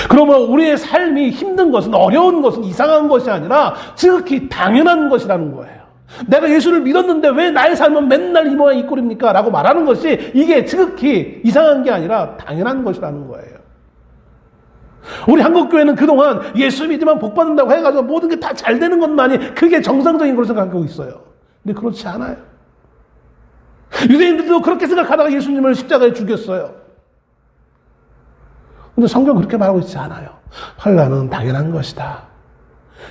그러면 우리의 삶이 힘든 것은 어려운 것은 이상한 것이 아니라 지극히 당연한 것이라는 거예요. 내가 예수를 믿었는데 왜 나의 삶은 맨날 이 모양 이 꼴입니까? 라고 말하는 것이 이게 지극히 이상한 게 아니라 당연한 것이라는 거예요. 우리 한국교회는 그동안 예수 믿으면 복 받는다고 해가지고 모든 게 다 잘 되는 것만이 그게 정상적인 걸로 생각하고 있어요. 근데 그렇지 않아요. 유대인들도 그렇게 생각하다가 예수님을 십자가에 죽였어요. 근데 성경 그렇게 말하고 있지 않아요. 환난은 당연한 것이다.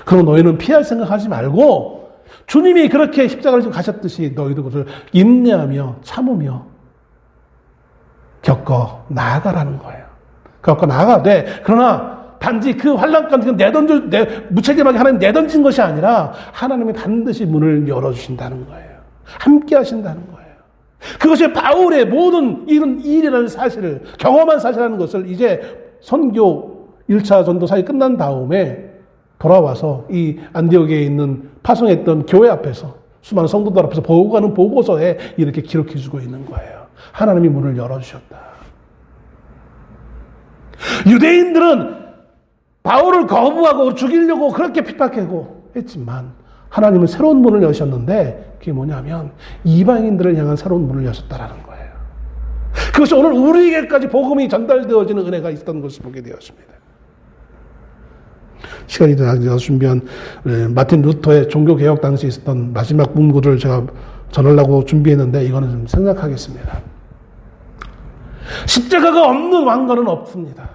그럼 너희는 피할 생각하지 말고 주님이 그렇게 십자가를 지고 가셨듯이 너희도 그것을 인내하며 참으며 겪어 나아가라는 거예요. 겪어 나아가야 돼. 그러나 단지 그 환난 가운데 무책임하게 하나님 내던진 것이 아니라 하나님이 반드시 문을 열어주신다는 거예요. 함께 하신다는 거예요. 그것이 바울의 모든 이런 일이라는 사실을 경험한 사실이라는 것을 이제 선교 1차 전도 사역이 끝난 다음에 돌아와서 이 안디옥에 있는 파송했던 교회 앞에서 수많은 성도들 앞에서 보고가는 보고서에 이렇게 기록해 주고 있는 거예요. 하나님이 문을 열어주셨다. 유대인들은 바울을 거부하고 죽이려고 그렇게 핍박하고 했지만 하나님은 새로운 문을 여셨는데 그게 뭐냐면 이방인들을 향한 새로운 문을 여셨다라는 거예요. 그것이 오늘 우리에게까지 복음이 전달되어지는 은혜가 있었던 것을 보게 되었습니다. 시간이 다 준비한 마틴 루터의 종교개혁 당시에 있었던 마지막 문구를 제가 전하려고 준비했는데 이거는 좀 생략하겠습니다. 십자가가 없는 왕관은 없습니다.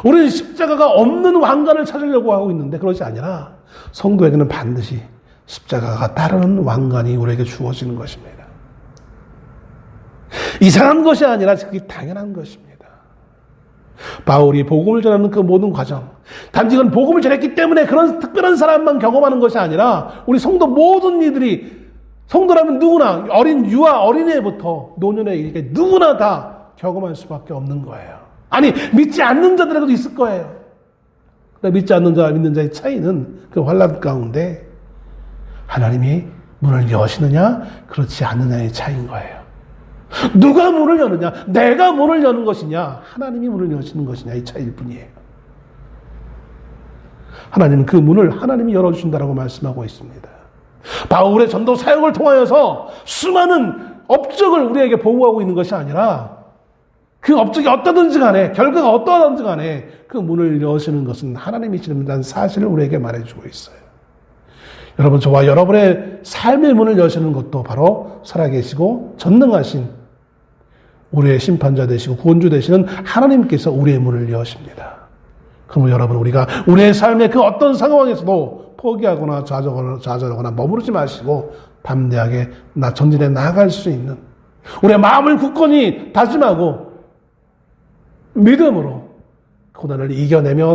우리는 십자가가 없는 왕관을 찾으려고 하고 있는데 그것이 아니라 성도에게는 반드시 십자가가 따르는 왕관이 우리에게 주어지는 것입니다. 이상한 것이 아니라 그게 당연한 것입니다. 바울이 복음을 전하는 그 모든 과정, 단지 그건 복음을 전했기 때문에 그런 특별한 사람만 경험하는 것이 아니라 우리 성도 모든 이들이, 성도라면 누구나, 어린 유아 어린애부터 노년에 이렇게 누구나 다 경험할 수밖에 없는 거예요. 아니, 믿지 않는 자들에게도 있을 거예요. 믿지 않는 자와 믿는 자의 차이는 그 환난 가운데 하나님이 문을 여시느냐 그렇지 않느냐의 차이인 거예요. 누가 문을 여느냐, 내가 문을 여는 것이냐, 하나님이 문을 여시는 것이냐, 이 차이일 뿐이에요. 하나님은 그 문을 하나님이 열어주신다라고 말씀하고 있습니다. 바울의 전도 사역을 통하여서 수많은 업적을 우리에게 보고하고 있는 것이 아니라 그 업적이 어떠든지 간에, 결과가 어떠하든지 간에 그 문을 여시는 것은 하나님이시라는 사실을 우리에게 말해주고 있어요. 여러분, 저와 여러분의 삶의 문을 여시는 것도 바로 살아계시고 전능하신 우리의 심판자 되시고 구원주 되시는 하나님께서 우리의 문을 여십니다. 그러면 여러분, 우리가 우리의 삶의 그 어떤 상황에서도 포기하거나 좌절하거나 머무르지 마시고 담대하게 전진해 나아갈 수 있는, 우리의 마음을 굳건히 다짐하고 믿음으로 고난을 이겨내며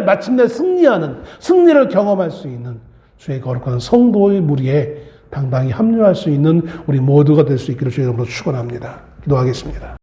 마침내 승리를 경험할 수 있는 주의 거룩한 성도의 무리에 당당히 합류할 수 있는 우리 모두가 될 수 있기를 주의 이름으로 축원합니다. 기도하겠습니다.